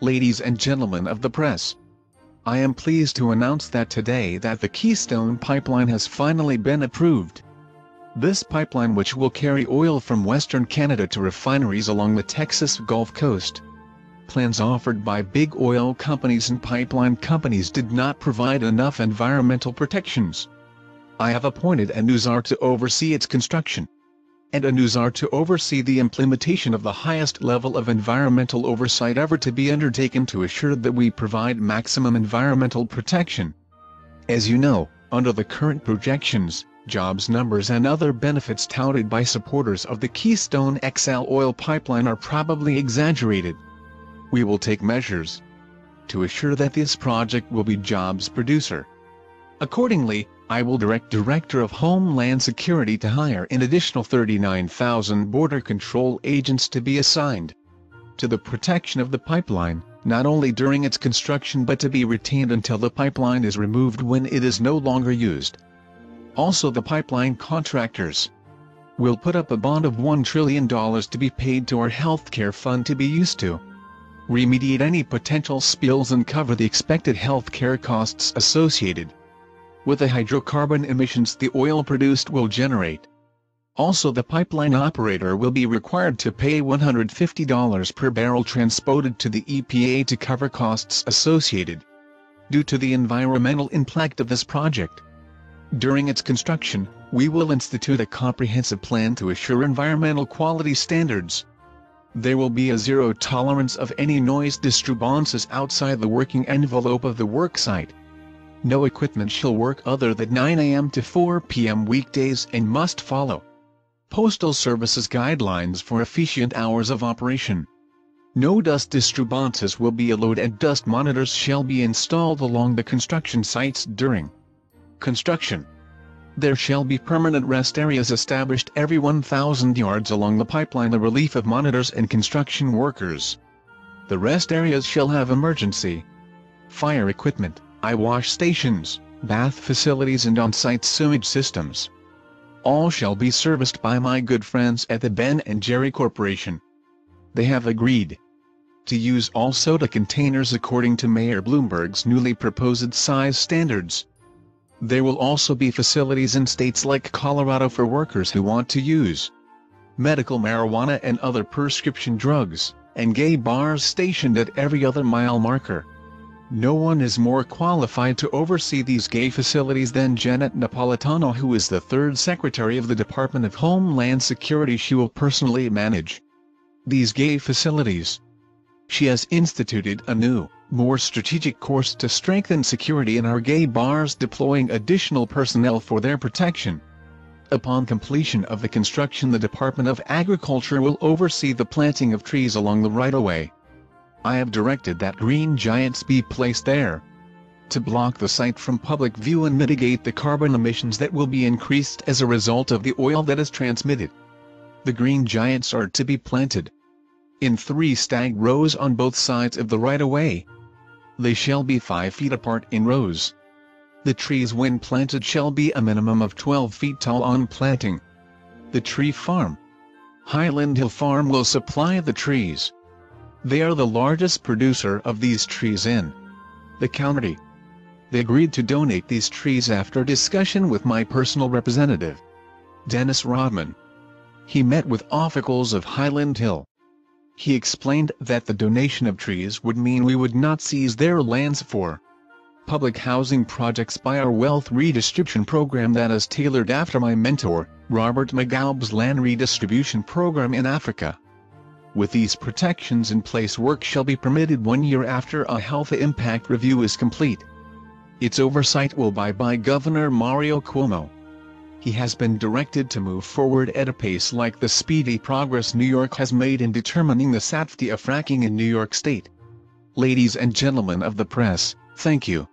Ladies and gentlemen of the press, I am pleased to announce that today that the Keystone pipeline has finally been approved. This pipeline, which will carry oil from Western Canada to refineries along the Texas Gulf Coast. Plans offered by big oil companies and pipeline companies did not provide enough environmental protections. I have appointed a NUSAR to oversee its construction, and a NUSAR to oversee the implementation of the highest level of environmental oversight ever to be undertaken to assure that we provide maximum environmental protection. As you know, under the current projections, jobs numbers and other benefits touted by supporters of the Keystone XL oil pipeline are probably exaggerated. We will take measures to assure that this project will be jobs producer. Accordingly, I will direct Director of Homeland Security to hire an additional 39,000 border control agents to be assigned to the protection of the pipeline, not only during its construction but to be retained until the pipeline is removed when it is no longer used. Also, the pipeline contractors will put up a bond of $1 trillion to be paid to our healthcare fund to be used to remediate any potential spills and cover the expected healthcare costs associated with the hydrocarbon emissions the oil produced will generate. Also, the pipeline operator will be required to pay $150 per barrel transported to the EPA to cover costs associated due to the environmental impact of this project. During its construction, we will institute a comprehensive plan to assure environmental quality standards. There will be a zero tolerance of any noise disturbances outside the working envelope of the worksite. No equipment shall work other than 9 a.m. to 4 p.m. weekdays and must follow Postal Service's guidelines for efficient hours of operation. No dust disturbances will be allowed and dust monitors shall be installed along the construction sites during construction. There shall be permanent rest areas established every 1,000 yards along the pipeline, the relief of monitors and construction workers. The rest areas shall have emergency fire equipment, eye wash stations, bath facilities and on-site sewage systems. All shall be serviced by my good friends at the Ben & Jerry Corporation. They have agreed to use all soda containers according to Mayor Bloomberg's newly proposed size standards. There will also be facilities in states like Colorado for workers who want to use medical marijuana and other prescription drugs, and gay bars stationed at every other mile marker. No one is more qualified to oversee these gay facilities than Janet Napolitano, who is the third Secretary of the Department of Homeland Security. She will personally manage these gay facilities. She has instituted a new, more strategic course to strengthen security in our gay bars, deploying additional personnel for their protection. Upon completion of the construction, the Department of Agriculture will oversee the planting of trees along the right-of-way. I have directed that green giants be placed there to block the site from public view and mitigate the carbon emissions that will be increased as a result of the oil that is transmitted. The green giants are to be planted in 3 stag rows on both sides of the right-of-way. They shall be 5 feet apart in rows. The trees, when planted, shall be a minimum of 12 feet tall on planting. The tree farm, Highland Hill Farm, will supply the trees. They are the largest producer of these trees in the county. They agreed to donate these trees after discussion with my personal representative, Dennis Rodman. He met with officials of Highland Hill. He explained that the donation of trees would mean we would not seize their lands for public housing projects by our wealth redistribution program that is tailored after my mentor, Robert Mugabe's land redistribution program in Africa. With these protections in place, work shall be permitted 1 year after a health impact review is complete. Its oversight will be by Governor Mario Cuomo. He has been directed to move forward at a pace like the speedy progress New York has made in determining the safety of fracking in New York State. Ladies and gentlemen of the press, thank you.